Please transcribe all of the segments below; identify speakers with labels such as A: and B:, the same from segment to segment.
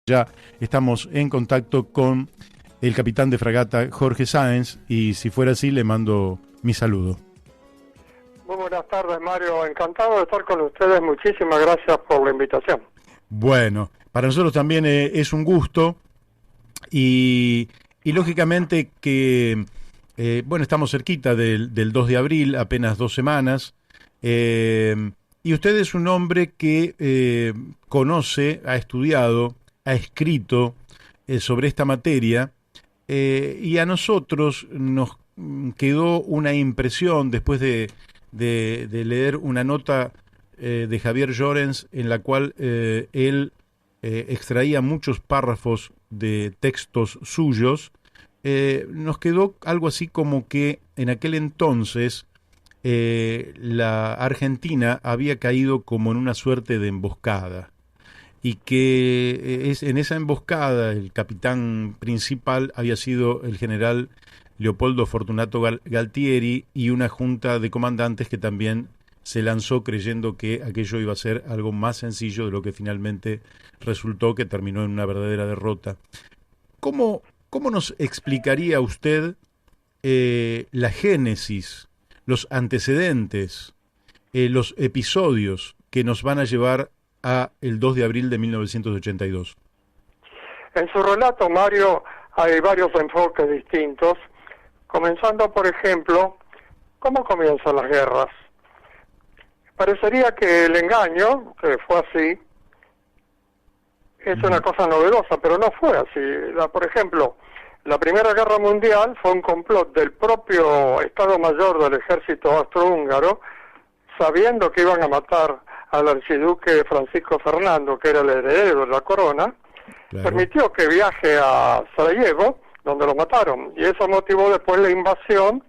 A: Ya estamos en contacto con el capitán de fragata Jorge Sáenz y si fuera así le mando mi saludo.
B: Muy buenas tardes, Mario. Encantado de estar con ustedes. Muchísimas gracias por la invitación.
A: Bueno, para nosotros también es un gusto y lógicamente que, bueno, estamos cerquita del 2 de abril, apenas 2 semanas, y usted es un hombre que conoce, ha estudiado, ha escrito sobre esta materia, y a nosotros nos quedó una impresión después de leer una nota de Javier Llorens en la cual él extraía muchos párrafos de textos suyos. Nos quedó algo así como que en aquel entonces la Argentina había caído como en una suerte de emboscada y que en esa emboscada el capitán principal había sido el general Leopoldo Fortunato Galtieri y una junta de comandantes que también se lanzó creyendo que aquello iba a ser algo más sencillo de lo que finalmente resultó, que terminó en una verdadera derrota. ¿Cómo nos explicaría usted la génesis, los antecedentes, los episodios que nos van a llevar a el 2 de abril de 1982?
B: En su relato, Mario, hay varios enfoques distintos, comenzando, por ejemplo, ¿cómo comienzan las guerras? Parecería que el engaño, que fue así, es una cosa novedosa, pero no fue así. Por ejemplo, la Primera Guerra Mundial fue un complot del propio Estado Mayor del Ejército Austrohúngaro, sabiendo que iban a matar al archiduque Francisco Fernando, que era el heredero de la corona, claro. Permitió que viaje a Sarajevo, donde lo mataron, y eso motivó después la invasión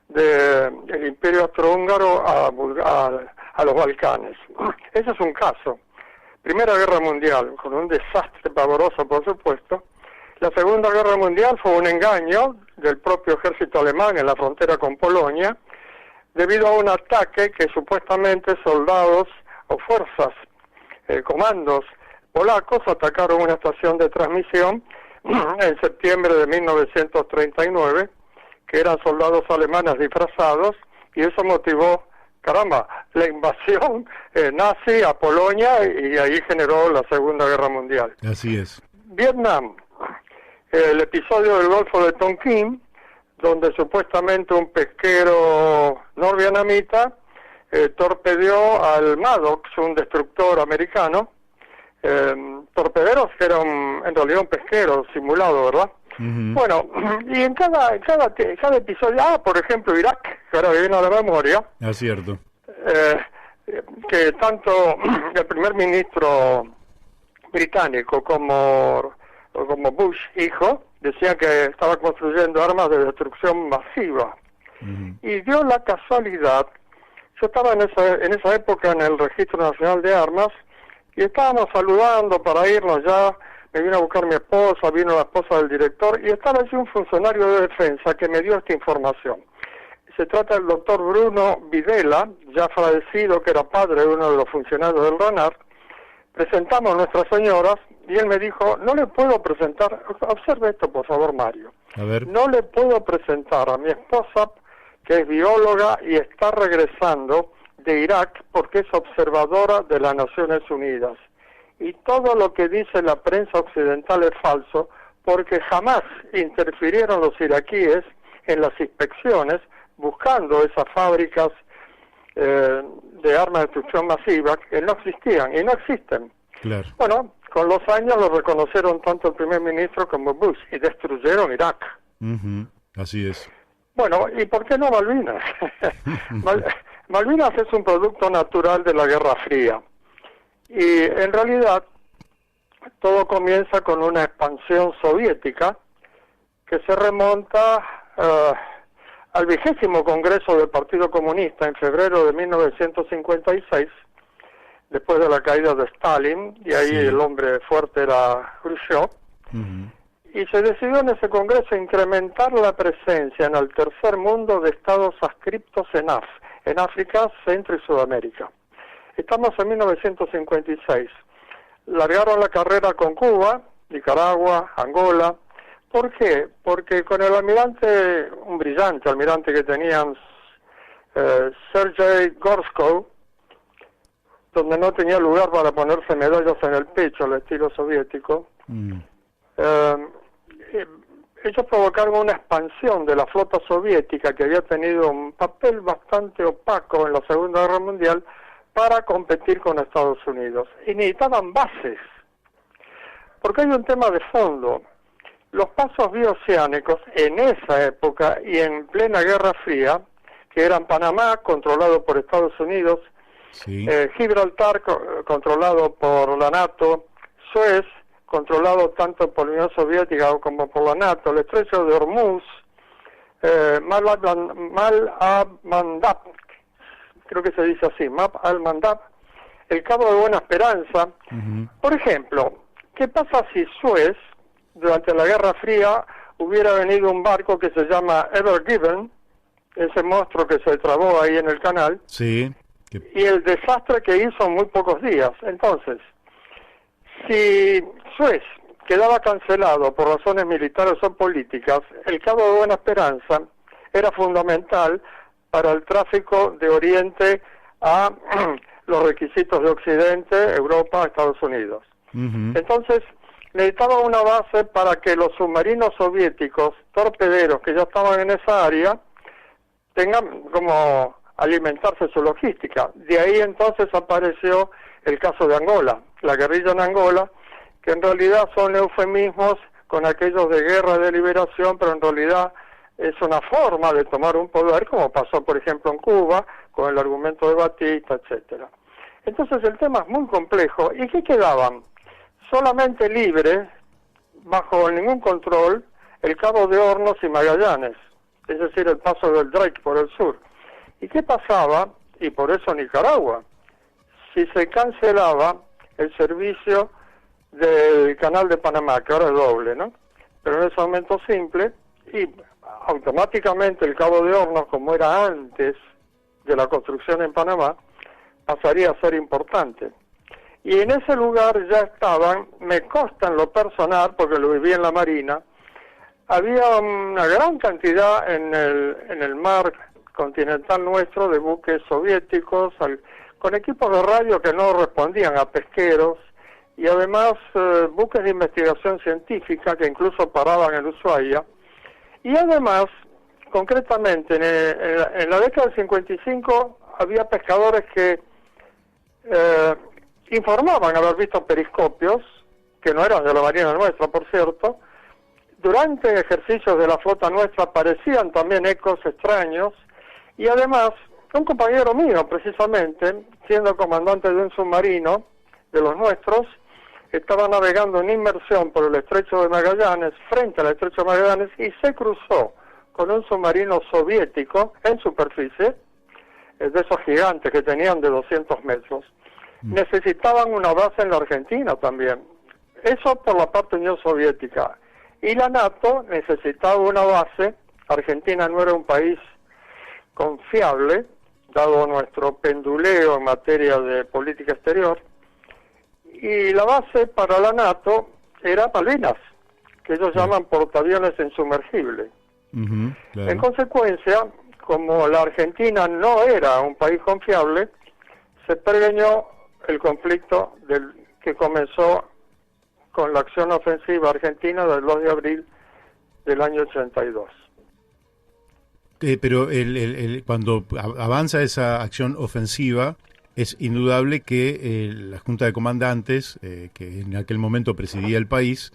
B: del Imperio Austrohúngaro a los Balcanes. Ese es un caso. Primera Guerra Mundial, con un desastre pavoroso, por supuesto. La Segunda Guerra Mundial fue un engaño del propio ejército alemán en la frontera con Polonia, debido a un ataque que supuestamente soldados o fuerzas, comandos polacos atacaron una estación de transmisión en septiembre de 1939, que eran soldados alemanes disfrazados, y eso motivó, la invasión nazi a Polonia, y ahí generó la Segunda Guerra Mundial.
A: Así es.
B: Vietnam, el episodio del Golfo de Tonkin, donde supuestamente un pesquero norvietnamita torpedeó al Maddox, un destructor americano, torpederos que era en realidad un pesquero simulado, ¿verdad? Uh-huh. Bueno, y en cada episodio, por ejemplo, Irak, que ahora me viene a la memoria.
A: Es cierto.
B: Que tanto el primer ministro británico como Bush, hijo, decían que estaba construyendo armas de destrucción masiva. Uh-huh. Y dio la casualidad, yo estaba en esa época en el Registro Nacional de Armas, y estábamos saludando para irnos ya. Me vino a buscar mi esposa, vino la esposa del director, y estaba allí un funcionario de defensa que me dio esta información. Se trata del doctor Bruno Videla, ya fallecido, que era padre de uno de los funcionarios del RANAR. Presentamos a nuestras señoras, y él me dijo, no le puedo presentar, observe esto por favor, Mario.
A: A ver.
B: No le puedo presentar a mi esposa, que es bióloga y está regresando de Irak, porque es observadora de las Naciones Unidas. Y todo lo que dice la prensa occidental es falso, porque jamás interfirieron los iraquíes en las inspecciones buscando esas fábricas de armas de destrucción masiva que no existían y no existen.
A: Claro.
B: Bueno, con los años lo reconocieron tanto el primer ministro como Bush y destruyeron Irak.
A: Uh-huh. Así es.
B: Bueno, ¿y por qué no Malvinas? Malvinas es un producto natural de la Guerra Fría. Y en realidad todo comienza con una expansión soviética que se remonta al 20º Congreso del Partido Comunista en febrero de 1956, después de la caída de Stalin, y ahí sí. El hombre fuerte era Khrushchev. Uh-huh. Y se decidió en ese Congreso incrementar la presencia en el tercer mundo de estados adscriptos en África, Centro y Sudamérica. Estamos en 1956. Largaron la carrera con Cuba, Nicaragua, Angola. ¿Por qué? Porque con el almirante, un brillante almirante que tenían, Sergei Gorskov, donde no tenía lugar para ponerse medallas en el pecho al estilo soviético, ellos provocaron una expansión de la flota soviética que había tenido un papel bastante opaco en la Segunda Guerra Mundial para competir con Estados Unidos. Y necesitaban bases, porque hay un tema de fondo. Los pasos bioceánicos en esa época y en plena Guerra Fría, que eran Panamá, controlado por Estados Unidos,
A: Sí.
B: Gibraltar, controlado por la NATO, Suez, controlado tanto por la Unión Soviética como por la NATO, el estrecho de Hormuz, Mal al-Mandab, creo que se dice así, Map al-Mandab, el Cabo de Buena Esperanza. Por ejemplo, ¿qué pasa si Suez, durante la Guerra Fría, hubiera venido un barco que se llama Ever Given, ese monstruo que se trabó ahí en el canal,
A: Sí.
B: y el desastre que hizo en muy pocos días? Entonces, si Suez quedaba cancelado por razones militares o políticas, el Cabo de Buena Esperanza era fundamental para el tráfico de Oriente a los requisitos de Occidente, Europa, Estados Unidos. Entonces, necesitaba una base para que los submarinos soviéticos, torpederos que ya estaban en esa área, tengan como alimentarse su logística. De ahí entonces apareció el caso de Angola, la guerrilla en Angola, que en realidad son eufemismos con aquellos de guerra de liberación, pero en realidad es una forma de tomar un poder, como pasó por ejemplo en Cuba, con el argumento de Batista, etcétera. Entonces el tema es muy complejo. ¿Y qué quedaban? Solamente libres, bajo ningún control, el Cabo de Hornos y Magallanes, es decir, el paso del Drake por el sur. ¿Y qué pasaba? Y por eso Nicaragua, si se cancelaba el servicio del canal de Panamá, que ahora es doble, ¿no? Pero en ese momento simple, y automáticamente el Cabo de Hornos, como era antes de la construcción en Panamá, pasaría a ser importante. Y en ese lugar ya estaban, me consta en lo personal, porque lo viví en la Marina, había una gran cantidad en el mar continental nuestro de buques soviéticos, con equipos de radio que no respondían a pesqueros, y además buques de investigación científica que incluso paraban en Ushuaia. Y además, concretamente, en la década del 55 había pescadores que informaban haber visto periscopios, que no eran de la Marina nuestra, por cierto. Durante ejercicios de la flota nuestra aparecían también ecos extraños, y además, un compañero mío, precisamente, siendo comandante de un submarino de los nuestros, estaba navegando en inmersión por el estrecho de Magallanes, frente al estrecho de Magallanes, y se cruzó con un submarino soviético en superficie, de esos gigantes que tenían de 200 metros. Necesitaban una base en la Argentina también. Eso por la parte Unión Soviética. Y la NATO necesitaba una base. Argentina no era un país confiable, dado nuestro penduleo en materia de política exterior. Y la base para la NATO era Malvinas, que ellos llaman portaaviones insumergibles.
A: Claro.
B: En consecuencia, como la Argentina no era un país confiable, se pergeñó el conflicto que comenzó con la acción ofensiva argentina del 2 de abril del año 82.
A: Pero cuando avanza esa acción ofensiva, es indudable que la Junta de Comandantes, que en aquel momento presidía el país,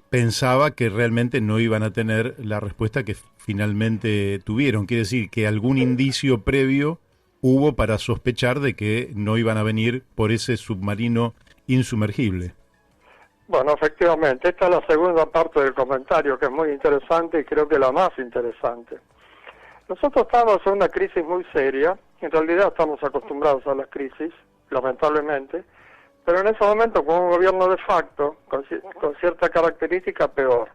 A: pensaba que realmente no iban a tener la respuesta que finalmente tuvieron. Quiere decir que algún indicio previo hubo para sospechar de que no iban a venir por ese submarino insumergible.
B: Bueno, efectivamente, esta es la segunda parte del comentario, que es muy interesante y creo que la más interesante. Nosotros estamos en una crisis muy seria, en realidad estamos acostumbrados a las crisis, lamentablemente, pero en ese momento con un gobierno de facto, con cierta característica, peor.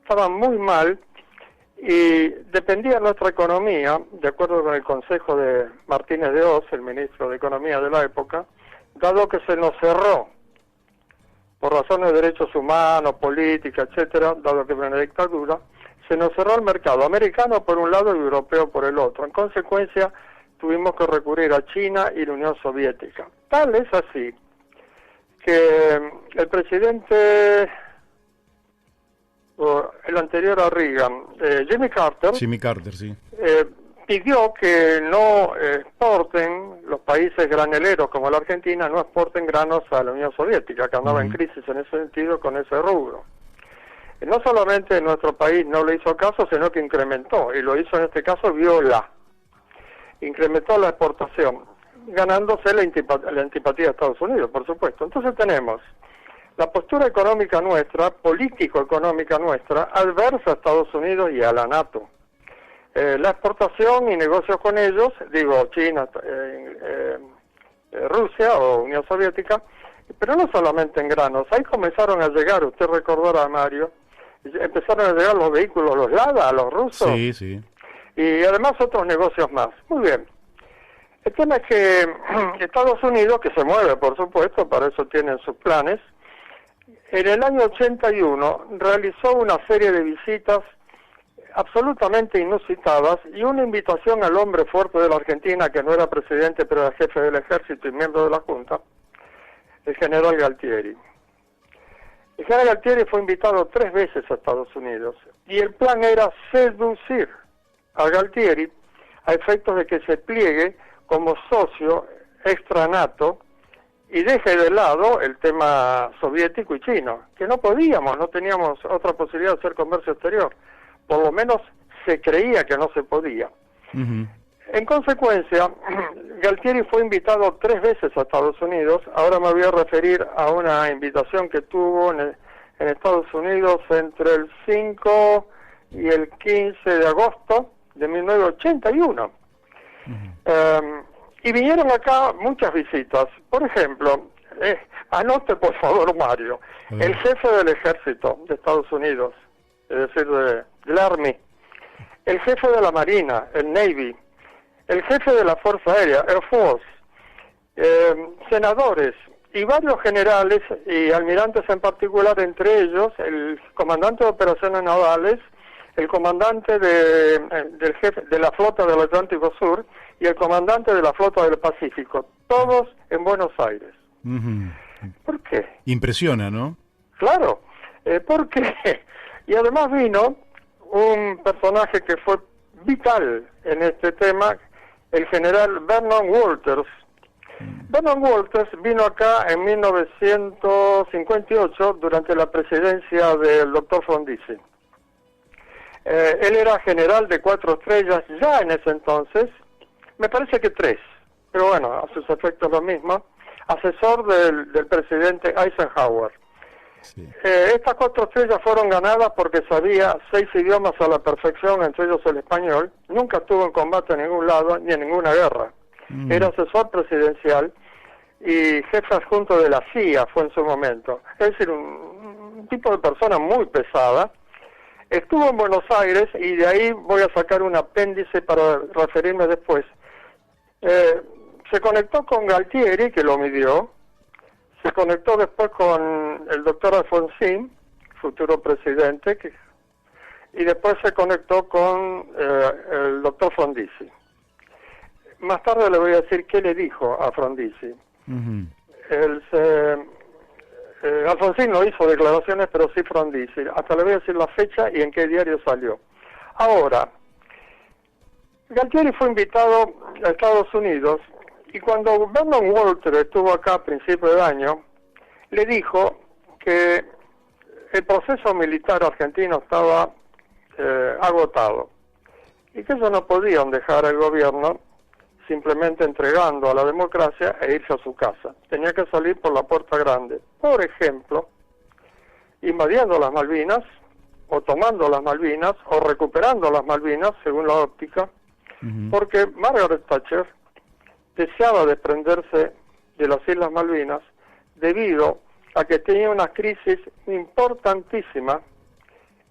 B: Estaban muy mal y dependía nuestra economía, de acuerdo con el consejo de Martínez de Hoz, el ministro de Economía de la época, dado que se nos cerró por razones de derechos humanos, política, etcétera, dado que fue una dictadura, se nos cerró el mercado americano por un lado y europeo por el otro. En consecuencia, tuvimos que recurrir a China y la Unión Soviética. Tal es así que el presidente, el anterior a Reagan, Jimmy Carter,
A: sí.
B: pidió que no exporten, los países graneleros como la Argentina, no exporten granos a la Unión Soviética, que andaba en crisis en ese sentido con ese rubro. Y no solamente nuestro país no le hizo caso, sino que incrementó, y lo hizo en este caso viola. Incrementó la exportación, ganándose la antipatía de Estados Unidos, por supuesto. Entonces tenemos la postura económica nuestra, político-económica nuestra, adversa a Estados Unidos y a la NATO. La exportación y negocios con ellos, digo China, Rusia o Unión Soviética, pero no solamente en granos. Ahí comenzaron a llegar, usted recordará, Mario, empezaron a llegar los vehículos, los Lada, los rusos.
A: Sí, sí.
B: Y además otros negocios más. Muy bien. El tema es que Estados Unidos, que se mueve por supuesto, para eso tienen sus planes, en el año 81 realizó una serie de visitas absolutamente inusitadas y una invitación al hombre fuerte de la Argentina, que no era presidente pero era jefe del ejército y miembro de la Junta, el general Galtieri. El general Galtieri fue invitado 3 veces a Estados Unidos y el plan era seducir a Galtieri a efectos de que se pliegue como socio extra-NATO y deje de lado el tema soviético y chino, que no podíamos, no teníamos otra posibilidad de hacer comercio exterior. Por lo menos se creía que no se podía. En consecuencia, Galtieri fue invitado 3 veces a Estados Unidos. Ahora me voy a referir a una invitación que tuvo en Estados Unidos entre el 5 y el 15 de agosto de 1981. Y vinieron acá muchas visitas. Por ejemplo, anote por favor, Mario, el jefe del ejército de Estados Unidos, es decir, del Army, el jefe de la Marina, el Navy, el jefe de la Fuerza Aérea, Air Force, senadores y varios generales y almirantes en particular, entre ellos el comandante de operaciones navales, el comandante del jefe de la flota del Atlántico Sur y el comandante de la flota del Pacífico, todos en Buenos Aires. ¿Por qué?
A: Impresiona, ¿no?
B: Claro, ¿por qué? Y además vino un personaje que fue vital en este tema, el general Vernon Walters. Vernon Walters vino acá en 1958 durante la presidencia del doctor Frondizi. Él era general de 4 estrellas ya en ese entonces, me parece que 3, pero bueno, a sus efectos lo mismo, asesor del presidente Eisenhower. Sí. Estas 4 estrellas fueron ganadas porque sabía 6 idiomas a la perfección, entre ellos el español, nunca estuvo en combate en ningún lado ni en ninguna guerra. Era asesor presidencial y jefe adjunto de la CIA fue en su momento, es decir, un tipo de persona muy pesada. Estuvo en Buenos Aires y de ahí voy a sacar un apéndice para referirme después. Se conectó con Galtieri, que lo midió, se conectó después con el doctor Alfonsín, futuro presidente, y después se conectó con el doctor Frondizi. Más tarde le voy a decir qué le dijo a Frondizi. Alfonsín no hizo declaraciones, pero sí Frondizi. Hasta le voy a decir la fecha y en qué diario salió. Ahora, Galtieri fue invitado a Estados Unidos y cuando Vernon Walters estuvo acá a principios de año, le dijo que el proceso militar argentino estaba agotado y que ellos no podían dejar el gobierno simplemente entregando a la democracia e irse a su casa. Tenía que salir por la puerta grande. Por ejemplo, invadiendo las Malvinas, o tomando las Malvinas, o recuperando las Malvinas, según la óptica, porque Margaret Thatcher deseaba desprenderse de las Islas Malvinas debido a que tenía una crisis importantísima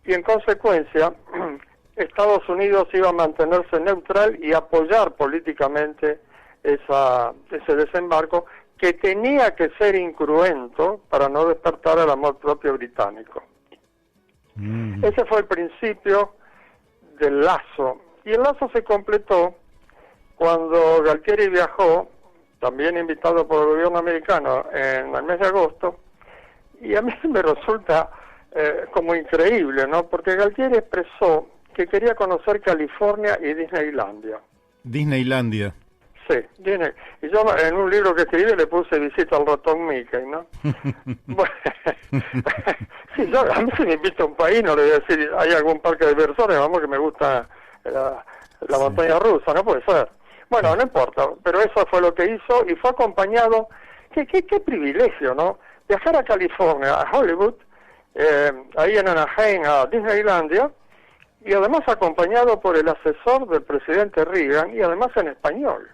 B: y en consecuencia Estados Unidos iba a mantenerse neutral y apoyar políticamente ese desembarco que tenía que ser incruento para no despertar el amor propio británico. Ese fue el principio del lazo. Y el lazo se completó cuando Galtieri viajó, también invitado por el gobierno americano, en el mes de agosto, y a mí me resulta como increíble, ¿no? Porque Galtieri expresó que quería conocer California y Disneylandia.
A: Disneylandia.
B: Sí, Disney. Y yo en un libro que escribí le puse Visita al ratón Mickey, ¿no? Bueno, sí, yo, a mí si me invita a un país no le voy a decir, hay algún parque de diversiones, vamos, que me gusta la montaña rusa, no puede ser. Bueno, no importa, pero eso fue lo que hizo y fue acompañado, qué privilegio, ¿no? Viajar a California, a Hollywood, ahí en Anaheim, a Disneylandia, y además acompañado por el asesor del presidente Reagan, y además en español.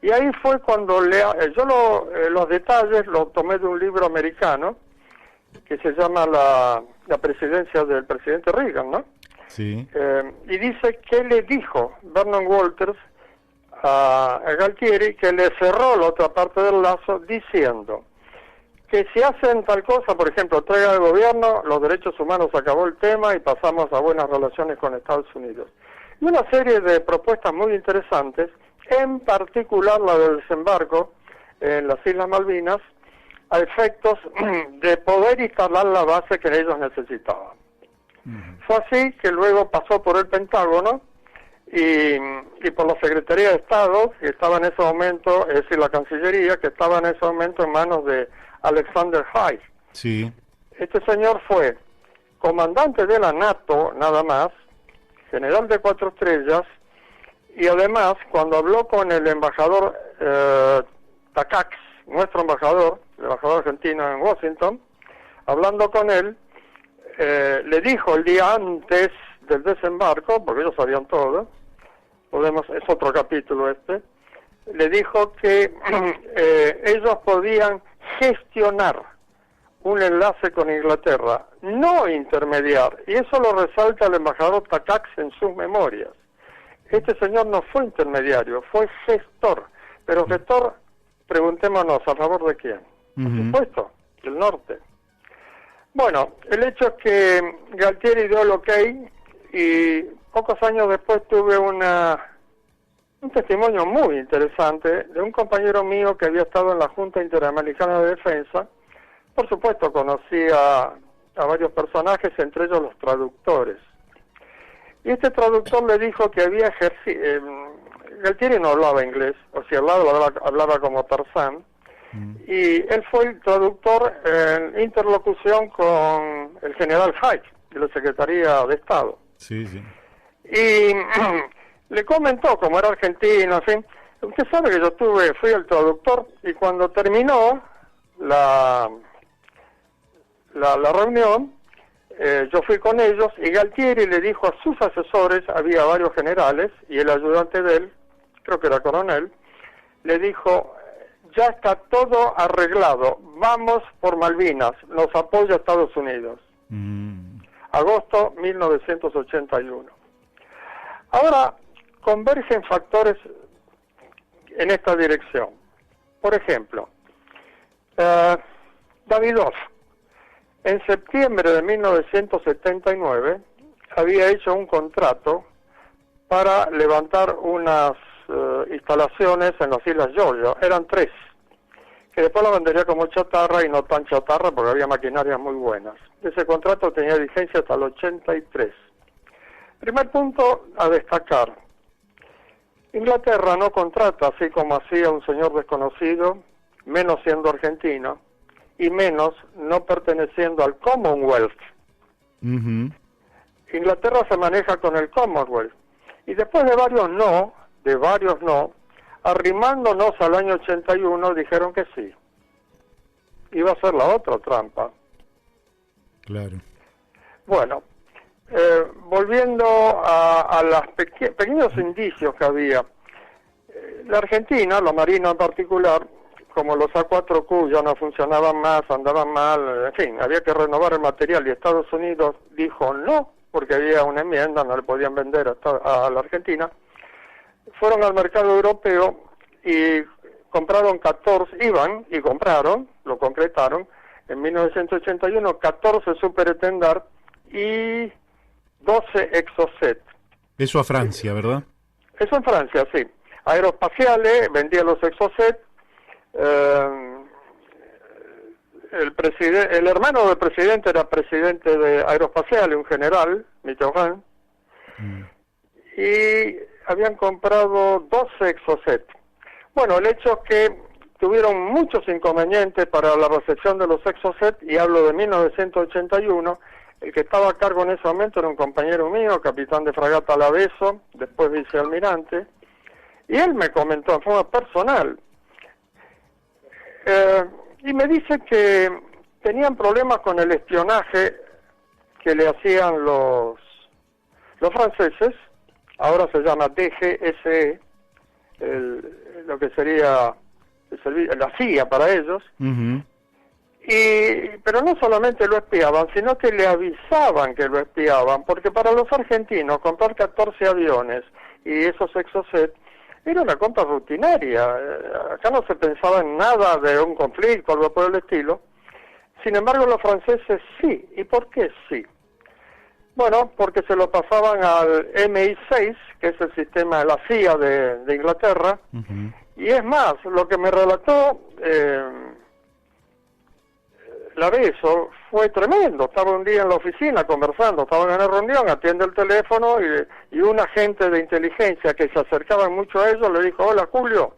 B: Y ahí fue cuando los detalles los tomé de un libro americano que se llama la presidencia del presidente Reagan, ¿no?
A: Sí.
B: Y dice que le dijo Vernon Walters a Galtieri, que le cerró la otra parte del lazo diciendo que si hacen tal cosa, por ejemplo, traiga al gobierno, los derechos humanos, acabó el tema y pasamos a buenas relaciones con Estados Unidos. Y una serie de propuestas muy interesantes, en particular la del desembarco en las Islas Malvinas, a efectos de poder instalar la base que ellos necesitaban. Fue así que luego pasó por el Pentágono y por la Secretaría de Estado, que estaba en ese momento, es decir, la Cancillería, que estaba en ese momento en manos de Alexander Haig.
A: Sí.
B: Este señor fue comandante de la NATO, nada más, general de 4 estrellas, y además, cuando habló con el embajador Takacs, nuestro embajador, el embajador argentino en Washington, hablando con él, le dijo el día antes del desembarco, porque ellos sabían todo, es otro capítulo le dijo que ellos podían gestionar un enlace con Inglaterra, no intermediar, y eso lo resalta el embajador Takacs en sus memorias. Este señor no fue intermediario, fue gestor, pero gestor, preguntémonos, ¿a favor de quién? Por supuesto, del norte. Bueno, el hecho es que Galtieri dio el ok y pocos años después tuve un testimonio muy interesante de un compañero mío que había estado en la Junta Interamericana de Defensa. Por supuesto, conocí a varios personajes, entre ellos los traductores. Y este traductor le dijo que había ejercido... Galtieri no hablaba inglés, o si hablaba como Tarzán, y él fue el traductor en interlocución con el general Haig, de la Secretaría de Estado.
A: Sí, sí.
B: Y le comentó, como era argentino, en fin, usted sabe que fui el traductor, y cuando terminó la reunión, yo fui con ellos, y Galtieri le dijo a sus asesores, había varios generales, y el ayudante de él, creo que era coronel, le dijo, ya está todo arreglado, vamos por Malvinas, nos apoya Estados Unidos. Agosto 1981. Ahora, convergen factores en esta dirección. Por ejemplo, Davidoff, en septiembre de 1979, había hecho un contrato para levantar unas instalaciones en las Islas Georgia. Eran 3, que después la vendería como chatarra y no tan chatarra porque había maquinarias muy buenas. Ese contrato tenía vigencia hasta el 83. Primer punto a destacar. Inglaterra no contrata así como hacía un señor desconocido, menos siendo argentino, y menos no perteneciendo al Commonwealth. Inglaterra se maneja con el Commonwealth. Y después de varios no, arrimándonos al año 81, dijeron que sí. Iba a ser la otra trampa.
A: Claro.
B: Bueno, volviendo a los pequeños indicios que había, la Argentina, la Marina en particular, como los A4Q ya no funcionaban más, andaban mal, en fin, había que renovar el material y Estados Unidos dijo no, porque había una enmienda, no le podían vender a la Argentina. Fueron al mercado europeo y compraron 14, iban y compraron, lo concretaron, en 1981, 14 superestandard y 12 Exocet.
A: Eso a Francia, ¿verdad?
B: Eso en Francia, sí. Aeroespaciales vendía los Exocet. El hermano del presidente era presidente de Aeroespaciales, un general, Mitterrand, y habían comprado 12 Exocet. Bueno, el hecho es que tuvieron muchos inconvenientes para la recepción de los Exocet, y hablo de 1981. El que estaba a cargo en ese momento era un compañero mío, capitán de fragata Alaveso, después vicealmirante, y él me comentó en forma personal, y me dice que tenían problemas con el espionaje que le hacían los franceses, ahora se llama DGSE, lo que sería la CIA para ellos, pero no solamente lo espiaban, sino que le avisaban que lo espiaban, porque para los argentinos comprar 14 aviones y esos Exocet era una compra rutinaria. Acá no se pensaba en nada de un conflicto, algo por el estilo. Sin embargo, los franceses sí. ¿Y por qué sí? Bueno, porque se lo pasaban al MI6, que es el sistema de la CIA de Inglaterra. Y es más, lo que me relató Laveso fue tremendo. Estaba un día en la oficina conversando, estaban en una reunión, atiende el teléfono y un agente de inteligencia que se acercaba mucho a ellos le dijo: hola Julio,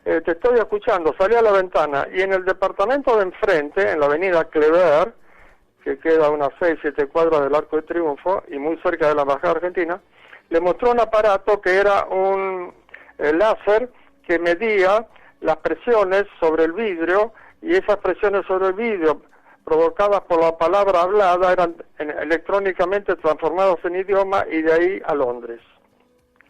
B: te estoy escuchando. Salí a la ventana y en el departamento de enfrente, en la avenida Clever, que queda a unas 6-7 cuadras del Arco de Triunfo y muy cerca de la Embajada Argentina, le mostró un aparato que era un láser que medía las presiones sobre el vidrio, y esas presiones sobre el vidrio provocadas por la palabra hablada eran electrónicamente transformadas en idioma, y de ahí a Londres.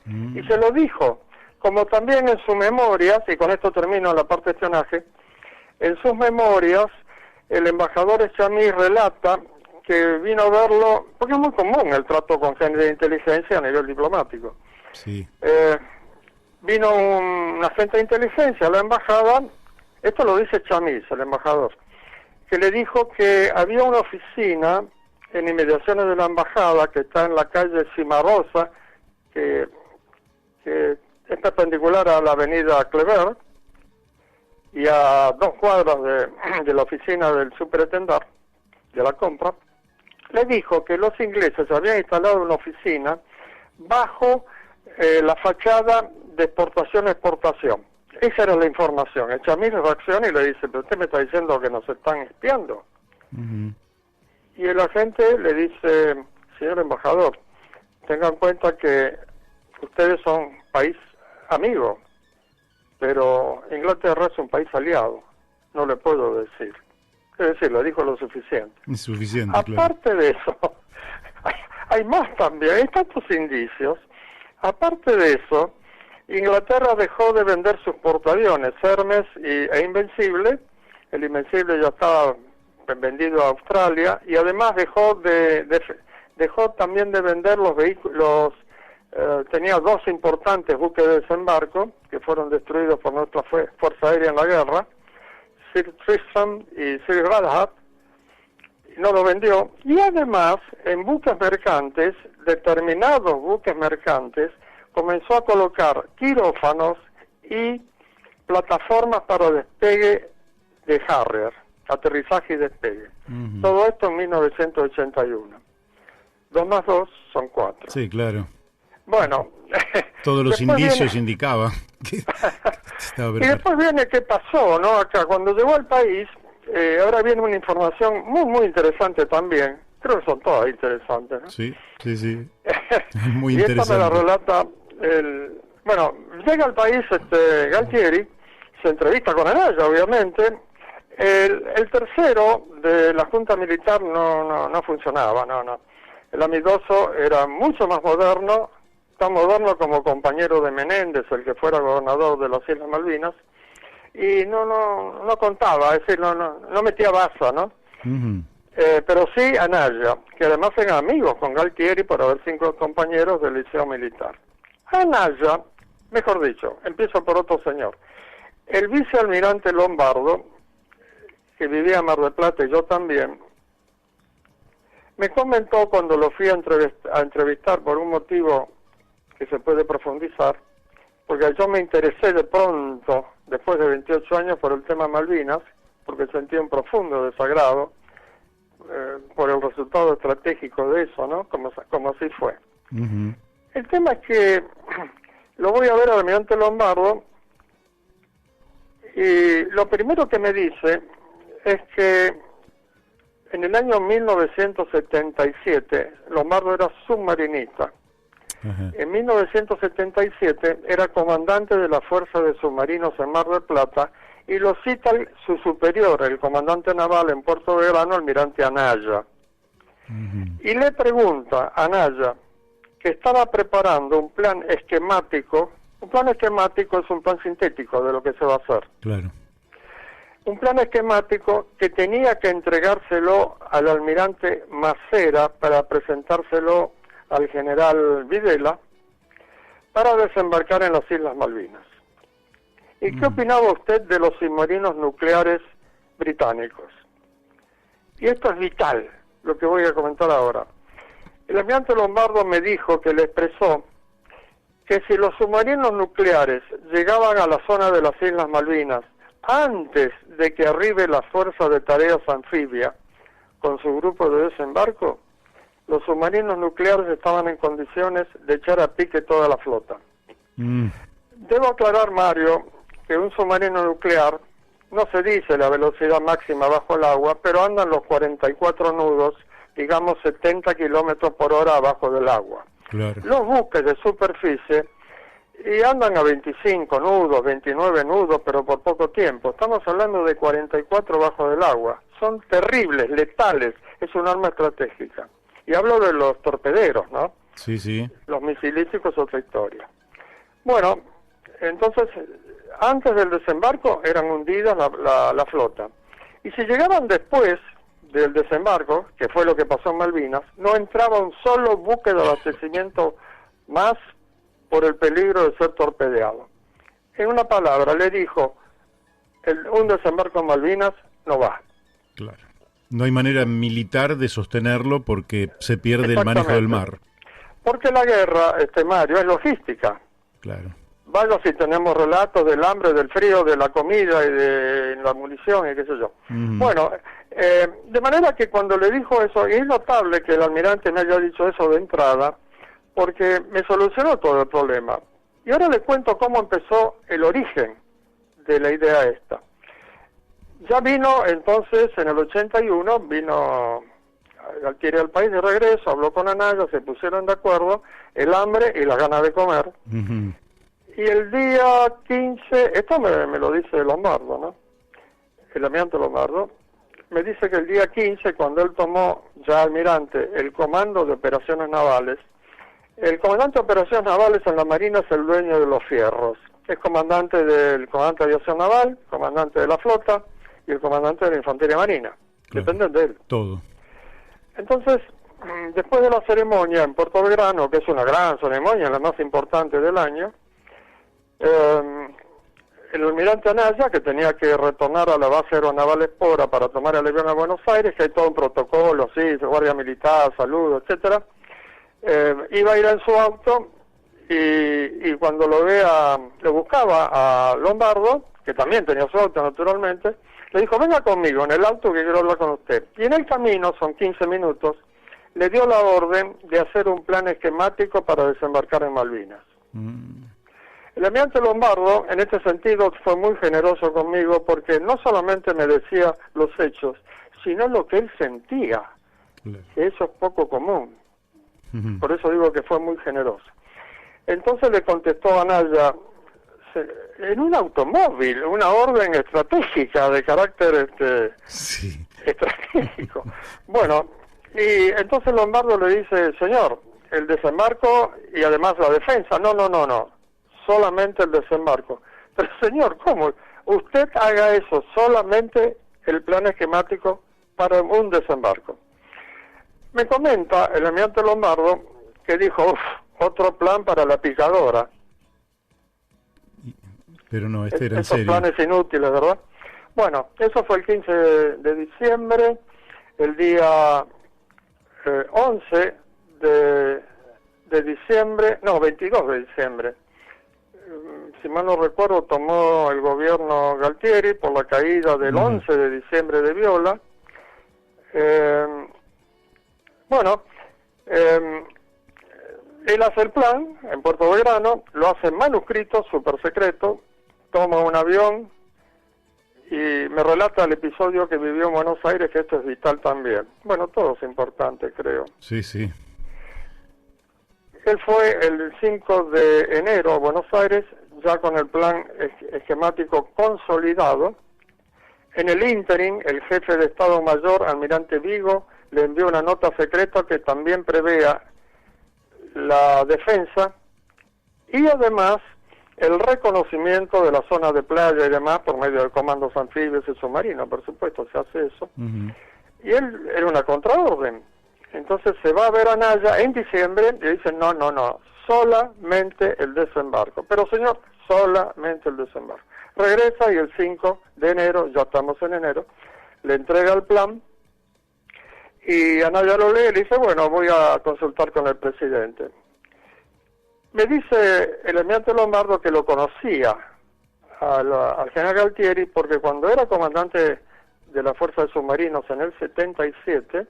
B: Y se lo dijo, como también en sus memorias, y con esto termino la parte de espionaje, en sus memorias el embajador Echamiz relata que vino a verlo, porque es muy común el trato con gente de inteligencia a nivel diplomático.
A: Sí.
B: Vino un agente de inteligencia a la embajada, esto lo dice Echamiz, el embajador, que le dijo que había una oficina en inmediaciones de la embajada que está en la calle Cimarosa, que es perpendicular a la avenida Clever y a 2 cuadras de la oficina del superintendente de la compra. Le dijo que los ingleses habían instalado una oficina bajo la fachada de exportación-exportación. Esa era la información. Echamiz reacciona y le dice: pero usted me está diciendo que nos están espiando. Y el agente le dice: señor embajador, tenga en cuenta que ustedes son país amigo, pero Inglaterra es un país aliado, no le puedo decir. Es decir, le dijo lo suficiente.
A: Es suficiente,
B: aparte de eso, hay más también, hay tantos indicios. Aparte de eso, Inglaterra dejó de vender sus portaaviones, Hermes e Invencible. El Invencible ya estaba vendido a Australia, y además dejó también de vender los vehículos. Tenía 2 importantes buques de desembarco que fueron destruidos por nuestra Fuerza Aérea en la guerra, Sir Tristram y Sir Galahad, y no lo vendió. Y además, en buques mercantes, determinados buques mercantes, comenzó a colocar quirófanos y plataformas para despegue de Harrier, aterrizaje y despegue. Todo esto en 1981. 2 más 2 son 4.
A: Sí, claro.
B: Bueno,
A: todos los indicios indicaban que estaba
B: y después viene qué pasó, ¿no? Acá, cuando llegó al país, ahora viene una información muy, muy interesante también. Creo que son todas interesantes, ¿no?
A: Sí. Muy
B: y
A: interesante.
B: esta me la relata bueno, llega al país Galtieri, se entrevista con Anaya, obviamente. El tercero de la Junta Militar no funcionaba, no. El amistoso era mucho más moderno, tan moderno como compañero de Menéndez, el que fuera gobernador de las Islas Malvinas, y no contaba, es decir, no metía baza, ¿no? Pero sí Anaya, que además eran amigos con Galtieri por haber 5 compañeros del liceo militar. Anaya, mejor dicho, empiezo por otro señor. El vicealmirante Lombardo, que vivía en Mar del Plata y yo también, me comentó cuando lo fui a entrevistar por un motivo que se puede profundizar, porque yo me interesé de pronto, después de 28 años, por el tema Malvinas, porque sentí un profundo desagrado por el resultado estratégico de eso, ¿no? Como así fue.
A: Uh-huh.
B: El tema es que lo voy a ver al almirante Lombardo y lo primero que me dice es que en el año 1977 Lombardo era submarinista.
A: Uh-huh.
B: En 1977 era comandante de la Fuerza de Submarinos en Mar del Plata y lo cita su superior, el comandante naval en Puerto Belgrano, almirante Anaya.
A: Uh-huh.
B: Y le pregunta a Anaya que estaba preparando un plan esquemático. Un plan esquemático es un plan sintético de lo que se va a hacer.
A: Claro.
B: Un plan esquemático que tenía que entregárselo al almirante Macera para presentárselo al general Videla para desembarcar en las Islas Malvinas. ¿Y qué opinaba usted de los submarinos nucleares británicos? Y esto es vital, lo que voy a comentar ahora. El almirante Lombardo me dijo que le expresó que si los submarinos nucleares llegaban a la zona de las Islas Malvinas antes de que arribe la Fuerza de Tareas Anfibia con su grupo de desembarco, los submarinos nucleares estaban en condiciones de echar a pique toda la flota. Debo aclarar, Mario, que un submarino nuclear no se dice la velocidad máxima bajo el agua, pero andan los 44 nudos, digamos 70 kilómetros por hora abajo del agua.
A: Claro.
B: Los buques de superficie y andan a 25 nudos, 29 nudos, pero por poco tiempo. Estamos hablando de 44 bajo del agua. Son terribles, letales, es un arma estratégica. Y hablo de los torpederos, ¿no?
A: Sí, sí.
B: Los misilísticos, otra historia. Bueno, entonces, antes del desembarco eran hundidas la flota. Y si llegaban después del desembarco, que fue lo que pasó en Malvinas, no entraba un solo buque de abastecimiento más por el peligro de ser torpedeado. En una palabra, le dijo, un desembarco en Malvinas no va.
A: Claro. No hay manera militar de sostenerlo porque se pierde el manejo del mar.
B: Porque la guerra, Mario, es logística.
A: Claro.
B: Vaya si tenemos relatos del hambre, del frío, de la comida y de la munición y qué sé yo. Bueno, de manera que cuando le dijo eso, y es notable que el almirante me haya dicho eso de entrada, porque me solucionó todo el problema. Y ahora le cuento cómo empezó el origen de la idea esta. Ya vino entonces, en el 81, adquirió el país de regreso, habló con Anaya, se pusieron de acuerdo, el hambre y las ganas de comer.
A: Uh-huh.
B: Y el día 15, esto me lo dice Lombardo, ¿no? El almirante Lombardo, me dice que el día 15, cuando él tomó ya almirante el comando de operaciones navales, el comandante de operaciones navales en la Marina es el dueño de los fierros. Es comandante de aviación naval, comandante de la flota y el comandante de la infantería marina.
A: Claro.
B: Dependen de él.
A: Todo.
B: Entonces, después de la ceremonia en Puerto Belgrano, que es una gran ceremonia, la más importante del año, el almirante Anaya, que tenía que retornar a la base aeronaval Espora para tomar el avión a Buenos Aires, que hay todo un protocolo, sí, guardia militar, salud, etcétera, iba a ir en su auto y cuando lo buscaba a Lombardo, que también tenía su auto naturalmente, le dijo, venga conmigo en el auto que quiero hablar con usted. Y en el camino, son 15 minutos, le dio la orden de hacer un plan esquemático para desembarcar en Malvinas. El almirante Lombardo, en este sentido, fue muy generoso conmigo porque no solamente me decía los hechos, sino lo que él sentía, que eso es poco común. Por eso digo que fue muy generoso. Entonces le contestó a Anaya, en un automóvil, una orden estratégica de carácter
A: sí.
B: estratégico. Bueno, y entonces Lombardo le dice, señor, el desembarco y además la defensa, no, solamente el desembarco. Pero señor, ¿cómo? Usted haga eso, solamente el plan esquemático para un desembarco. Me comenta el almirante Lombardo que dijo, otro plan para la picadora.
A: Pero no, este era en
B: Esos
A: serio.
B: planes inútiles, ¿verdad? Bueno, eso fue el 15 de diciembre. El día 11 de diciembre, no, 22 de diciembre, si mal no recuerdo, tomó el gobierno Galtieri por la caída del 11 de diciembre de Viola. Bueno, él hace el plan en Puerto Belgrano, lo hace en manuscrito, súper secreto, toma un avión y me relata el episodio que vivió en Buenos Aires, que esto es vital también. Bueno, todo es importante, creo.
A: Sí, sí.
B: Él fue el 5 de enero a Buenos Aires, ya con el plan esquemático consolidado. En el ínterin, el jefe de Estado Mayor, almirante Vigo, le envió una nota secreta que también prevea la defensa y además el reconocimiento de la zona de playa y demás por medio de comandos anfibios y submarinos, por supuesto, se hace eso. Y él era una contraorden. Entonces se va a ver a Anaya en diciembre y dice, no, solamente el desembarco. Pero señor, solamente el desembarco. Regresa y el 5 de enero, ya estamos en enero, le entrega el plan y Anaya lo lee y le dice, bueno, voy a consultar con el presidente. Me dice el almirante Lombardo que lo conocía al general Galtieri porque cuando era comandante de la Fuerza de Submarinos en el 77,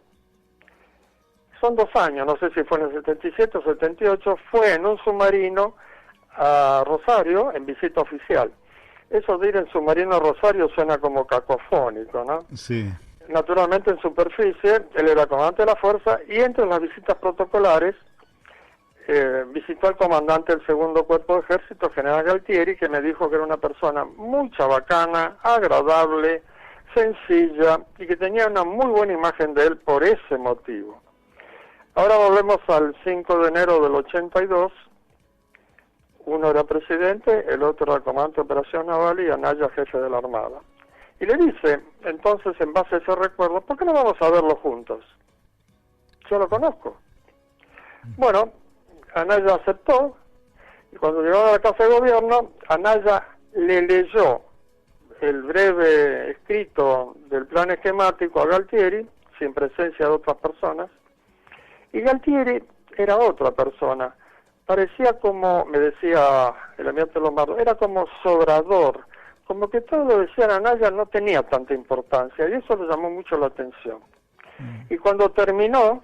B: son 2 años, no sé si fue en el 77 o 78, fue en un submarino a Rosario en visita oficial. Eso de ir en submarino a Rosario suena como cacofónico, ¿no?
A: Sí.
B: Naturalmente en superficie, él era comandante de la fuerza y entre las visitas protocolares visitó al comandante del segundo cuerpo de ejército, general Galtieri, que me dijo que era una persona muy chabacana, agradable, sencilla y que tenía una muy buena imagen de él por ese motivo. Ahora volvemos al 5 de enero del 82, uno era presidente, el otro era comandante de operación naval y Anaya jefe de la Armada. Y le dice, entonces, en base a ese recuerdo, ¿por qué no vamos a verlo juntos? Yo lo conozco. Bueno, Anaya aceptó, y cuando llegó a la Casa de Gobierno, Anaya le leyó el breve escrito del plan esquemático a Galtieri, sin presencia de otras personas, y Galtieri era otra persona. Parecía como, me decía el almirante Lombardo, era como sobrador, como que todo lo decían a Anaya no tenía tanta importancia, y eso le llamó mucho la atención. Y cuando terminó,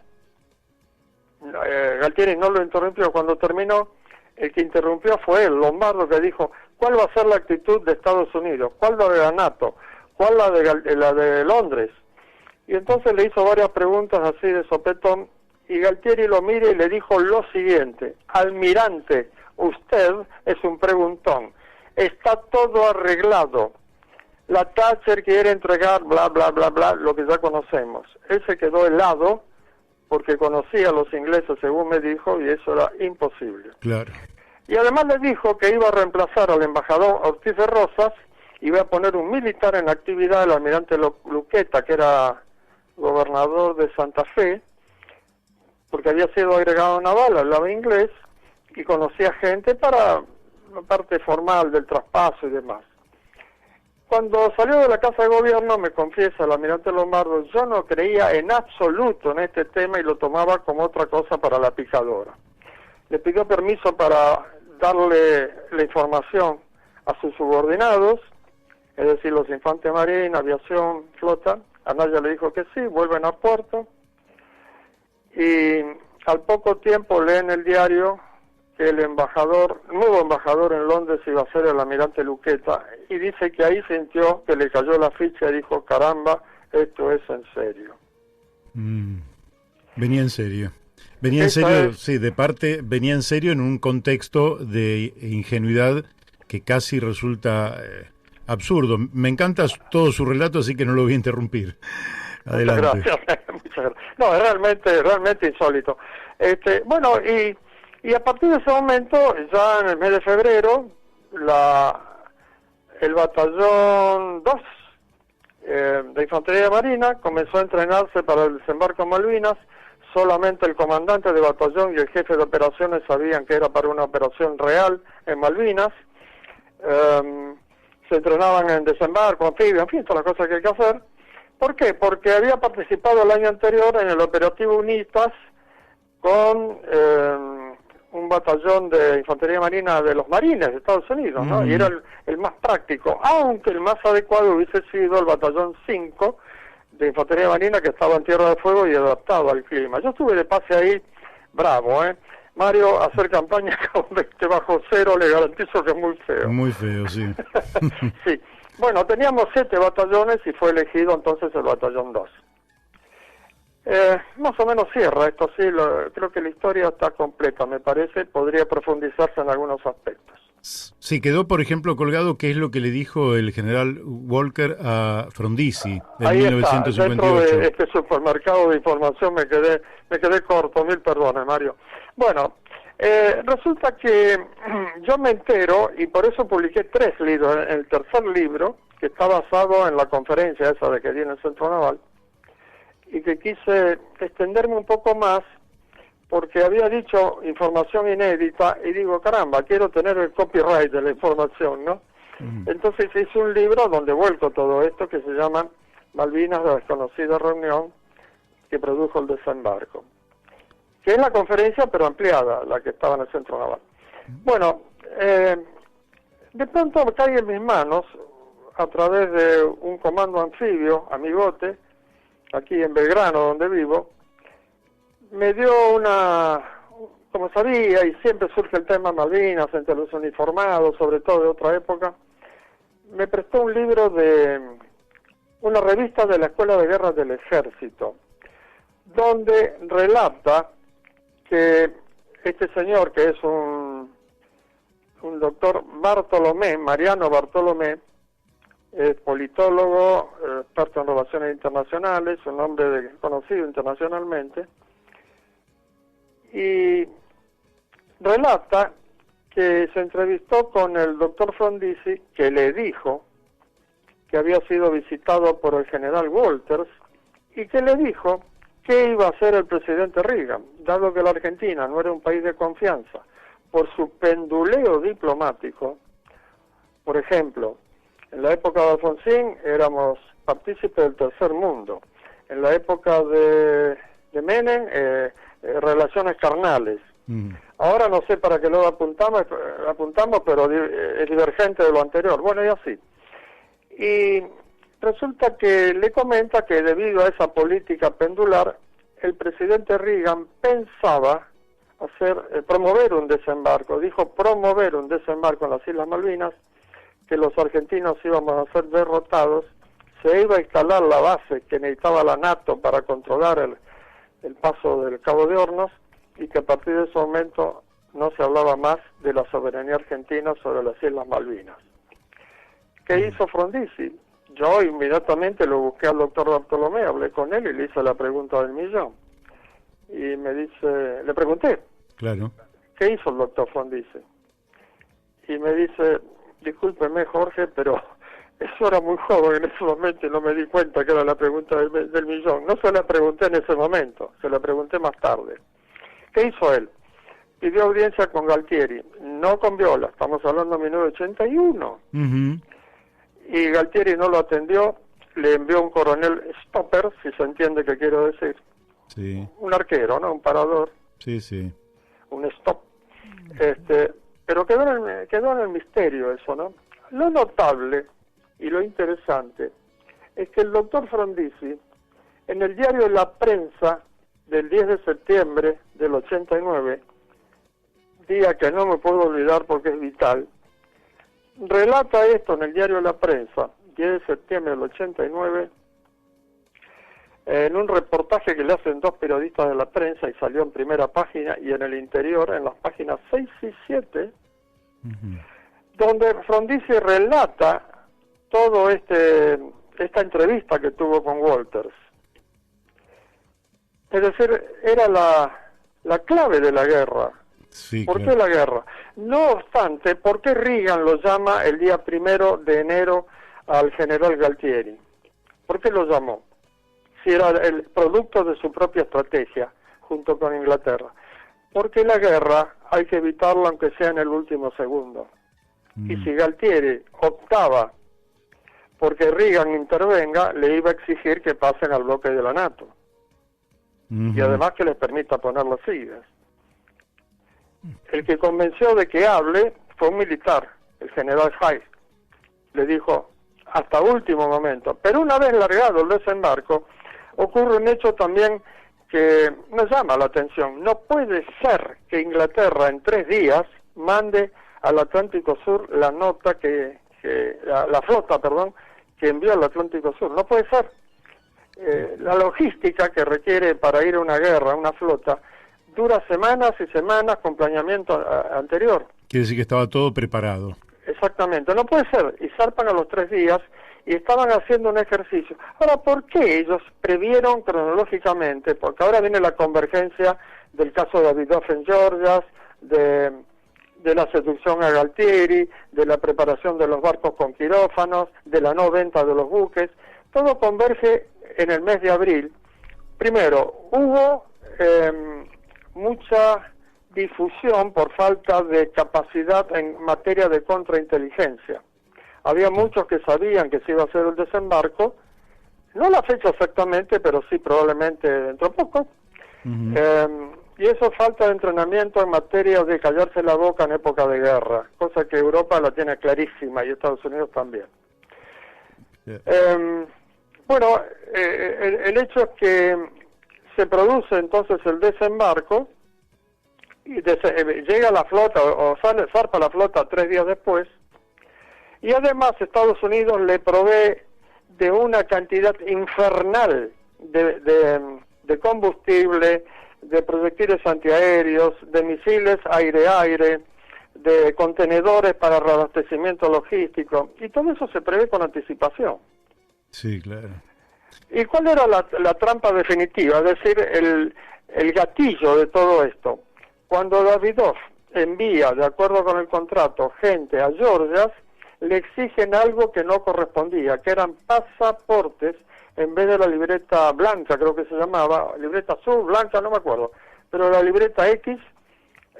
B: Galtieri no lo interrumpió, cuando terminó, el que interrumpió fue él, Lombardo, que dijo, ¿cuál va a ser la actitud de Estados Unidos? ¿Cuál la de la NATO? ¿Cuál la de Londres? Y entonces le hizo varias preguntas así de sopetón, y Galtieri lo mira y le dijo lo siguiente, almirante, usted es un preguntón, está todo arreglado, la Thatcher quiere entregar bla bla bla bla, lo que ya conocemos. Él se quedó helado porque conocía a los ingleses según me dijo y eso era imposible.
A: Claro.
B: Y además le dijo que iba a reemplazar al embajador Ortiz de Rosas, iba a poner un militar en actividad, el almirante Luqueta, que era gobernador de Santa Fe, porque había sido agregado naval, hablaba inglés y conocía gente para la parte formal del traspaso y demás. Cuando salió de la Casa de Gobierno, me confiesa el almirante Lombardo, yo no creía en absoluto en este tema y lo tomaba como otra cosa para la picadora. Le pidió permiso para darle la información a sus subordinados, es decir, los infantes marina, aviación, flota. Anaya le dijo que sí, vuelven a puerto. Y al poco tiempo lee en el diario que el nuevo embajador en Londres iba a ser el almirante Luqueta, y dice que ahí sintió que le cayó la ficha y dijo, caramba, esto es en serio.
A: Venía en serio. Venía en serio, sí, de parte, venía en serio en un contexto de ingenuidad que casi resulta absurdo. Me encanta todo su relato, así que no lo voy a interrumpir. Adelante.
B: Muchas gracias. Muchas gracias. No, es realmente insólito. Bueno, y a partir de ese momento, ya en el mes de febrero, el batallón 2 de Infantería Marina comenzó a entrenarse para el desembarco en Malvinas. Solamente el comandante de batallón y el jefe de operaciones sabían que era para una operación real en Malvinas. se entrenaban en desembarco, anfibio, en fin, todas las cosas que hay que hacer. ¿Por qué? Porque había participado el año anterior en el operativo UNITAS con un batallón de infantería marina de los marines de Estados Unidos, ¿no? Y era el más práctico, aunque el más adecuado hubiese sido el batallón 5 de infantería marina, que estaba en Tierra de Fuego y adaptado al clima. Yo estuve de pase ahí, bravo, Mario, hacer campaña con 20 bajo cero, le garantizo que es muy feo.
A: Muy feo, sí.
B: Sí. Bueno, teníamos 7 batallones y fue elegido entonces el batallón 2. Más o menos cierra esto, sí, creo que la historia está completa, me parece, podría profundizarse en algunos aspectos.
A: Sí, quedó, por ejemplo, colgado qué es lo que le dijo el general Walker a Frondizi en
B: Ahí
A: 1958.
B: está, dentro de este supermercado de información me quedé corto, mil perdones, Mario. Bueno, resulta que yo me entero, y por eso publiqué 3 libros, el tercer libro, que está basado en la conferencia esa de que di en el Centro Naval, y que quise extenderme un poco más, porque había dicho información inédita, y digo, caramba, quiero tener el copyright de la información, ¿no? Entonces hice un libro donde vuelco todo esto, que se llama Malvinas, la desconocida reunión que produjo el desembarco, que es la conferencia pero ampliada, la que estaba en el Centro Naval. Bueno, de pronto cae en mis manos, a través de un comando anfibio, amigote, aquí en Belgrano, donde vivo, me dio como sabía, y siempre surge el tema Malvinas entre los uniformados, sobre todo de otra época, me prestó un libro de una revista de la Escuela de Guerra del Ejército, donde relata que este señor, que es un doctor Bartolomé, Mariano Bartolomé, es politólogo, experto en relaciones internacionales, un hombre conocido internacionalmente, y relata que se entrevistó con el doctor Frondizi, que le dijo que había sido visitado por el general Walters, y que le dijo qué iba a hacer el presidente Reagan, dado que la Argentina no era un país de confianza, por su penduleo diplomático. Por ejemplo, en la época de Alfonsín éramos partícipes del tercer mundo. En la época de Menem, relaciones carnales. Ahora no sé para qué lo apuntamos, pero es divergente de lo anterior. Bueno, y así. Y resulta que le comenta que debido a esa política pendular, el presidente Reagan pensaba promover un desembarco. Dijo promover un desembarco en las Islas Malvinas, que los argentinos íbamos a ser derrotados, se iba a instalar la base que necesitaba la NATO para controlar el paso del Cabo de Hornos, y que a partir de ese momento no se hablaba más de la soberanía argentina sobre las Islas Malvinas. ¿Qué hizo Frondizi? Yo inmediatamente lo busqué al doctor Bartolomé, hablé con él y le hice la pregunta del millón. Y me dice, le pregunté,
A: claro,
B: ¿qué hizo el doctor Frondizi? Y me dice, discúlpeme Jorge, pero eso era muy joven en ese momento y no me di cuenta que era la pregunta del millón. No se la pregunté en ese momento, se la pregunté más tarde. ¿Qué hizo él? Pidió audiencia con Galtieri, no con Viola, estamos hablando de 1981. Y Galtieri no lo atendió, le envió un coronel stopper, si se entiende qué quiero decir.
A: Sí.
B: Un arquero, ¿no? Un parador.
A: Sí, sí.
B: Un stop. Pero quedó en el misterio eso, ¿no? Lo notable y lo interesante es que el doctor Frondizi, en el diario La Prensa del 10 de septiembre del 89, día que no me puedo olvidar porque es vital, relata esto en el diario La Prensa, 10 de septiembre del 89, en un reportaje que le hacen 2 periodistas de La Prensa y salió en primera página y en el interior, en las páginas 6 y 7, donde Frondizi relata todo esta entrevista que tuvo con Walters. Es decir, era la clave de la guerra.
A: Sí,
B: ¿Por
A: claro.
B: qué la guerra? No obstante, ¿por qué Reagan lo llama el día 1 de enero al general Galtieri? ¿Por qué lo llamó? Si era el producto de su propia estrategia, junto con Inglaterra. Porque la guerra hay que evitarla aunque sea en el último segundo. Y si Galtieri optaba porque Reagan intervenga, le iba a exigir que pasen al bloque de la NATO. Y además que les permita poner las sillas. El que convenció de que hable fue un militar, el general Hayes. Le dijo hasta último momento. Pero una vez largado el desembarco, ocurre un hecho también que nos llama la atención. No puede ser que Inglaterra en 3 días mande al Atlántico Sur la nota la flota, que envió al Atlántico Sur. No puede ser. La logística que requiere para ir a una guerra, una flota, dura semanas y semanas con planeamiento anterior.
A: Quiere decir que estaba todo preparado.
B: Exactamente, no puede ser. Y zarpan a los 3 días y estaban haciendo un ejercicio. Ahora, ¿por qué ellos previeron cronológicamente? Porque ahora viene la convergencia del caso de Davidoff en Georgia, de la seducción a Galtieri, de la preparación de los barcos con quirófanos, de la no venta de los buques. Todo converge en el mes de abril. Primero, hubo mucha difusión por falta de capacidad en materia de contrainteligencia. Había muchos que sabían que se iba a hacer el desembarco, no la fecha exactamente, pero sí probablemente dentro de poco. Y eso falta de entrenamiento en materia de callarse la boca en época de guerra, cosa que Europa la tiene clarísima y Estados Unidos también. Bueno, el hecho es que se produce entonces el desembarco y llega la flota o zarpa la flota 3 días después, y además Estados Unidos le provee de una cantidad infernal de combustible, de proyectiles antiaéreos, de misiles aire-aire, de contenedores para reabastecimiento logístico, y todo eso se prevé con anticipación.
A: Sí, claro.
B: ¿Y cuál era la trampa definitiva? Es decir, el gatillo de todo esto. Cuando Davidoff envía, de acuerdo con el contrato, gente a Georgia, le exigen algo que no correspondía, que eran pasaportes, en vez de la libreta blanca, creo que se llamaba, libreta azul, blanca, no me acuerdo, pero la libreta X,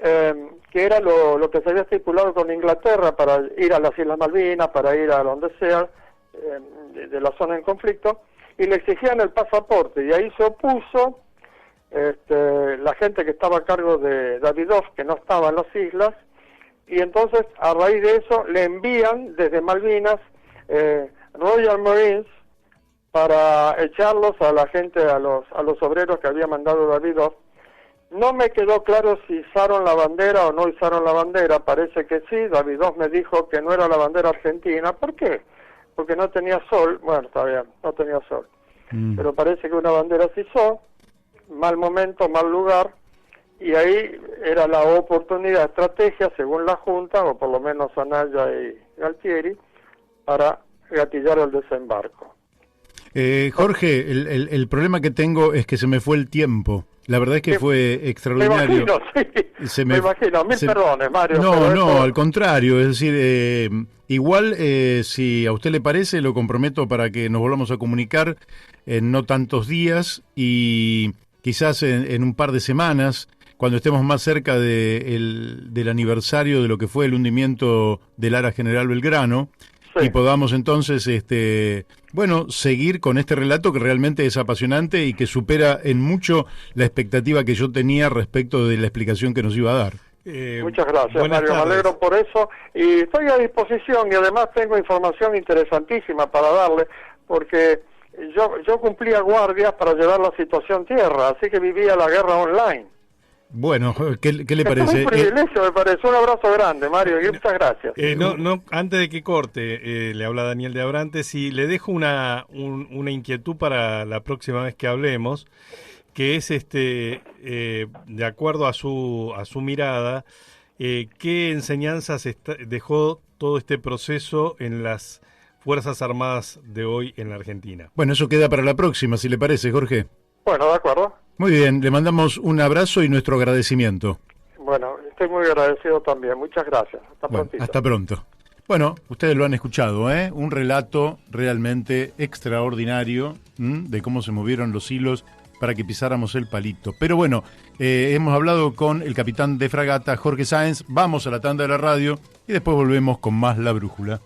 B: que era lo que se había estipulado con Inglaterra para ir a las Islas Malvinas, para ir a donde sea, de la zona en conflicto, y le exigían el pasaporte, y ahí se opuso la gente que estaba a cargo de Davidoff, que no estaba en las islas, y entonces a raíz de eso le envían desde Malvinas Royal Marines para echarlos a la gente, a los obreros que había mandado Davidoff. No me quedó claro si izaron la bandera o no izaron la bandera, parece que sí. Davidoff me dijo que no era la bandera argentina. ¿Por qué? Porque no tenía sol. Bueno, está bien, no tenía sol. Pero parece que una bandera se izó, mal momento, mal lugar, y ahí era la oportunidad, estrategia, según la Junta, o por lo menos Anaya y Galtieri, para gatillar el desembarco.
A: Jorge, el problema que tengo es que se me fue el tiempo. La verdad es que fue extraordinario.
B: Me imagino, mil perdones, Mario.
A: No, al contrario, es decir, igual si a usted le parece, lo comprometo para que nos volvamos a comunicar en no tantos días y quizás en un par de semanas, cuando estemos más cerca del aniversario de lo que fue el hundimiento del Ara General Belgrano. Sí. Y podamos entonces, seguir con este relato que realmente es apasionante y que supera en mucho la expectativa que yo tenía respecto de la explicación que nos iba a dar.
B: Muchas gracias, Mario, me alegro por eso y estoy a disposición y además tengo información interesantísima para darle, porque yo cumplía guardias para llevar la situación tierra, así que vivía la guerra online.
A: Bueno, ¿qué le parece?
B: Es un privilegio, me parece. Un abrazo grande, Mario, y muchas gracias.
C: Antes de que corte, le habla Daniel de Abrantes, y le dejo una inquietud para la próxima vez que hablemos, que es, de acuerdo a su mirada, ¿qué enseñanzas dejó todo este proceso en las Fuerzas Armadas de hoy en la Argentina?
A: Bueno, eso queda para la próxima, si le parece, Jorge.
B: Bueno, de acuerdo.
A: Muy bien, le mandamos un abrazo y nuestro agradecimiento.
B: Bueno, estoy muy agradecido también. Muchas gracias.
A: Hasta pronto. Bueno, ustedes lo han escuchado, un relato realmente extraordinario de cómo se movieron los hilos para que pisáramos el palito. Pero bueno, hemos hablado con el capitán de fragata, Jorge Sáenz. Vamos a la tanda de la radio y después volvemos con más La Brújula.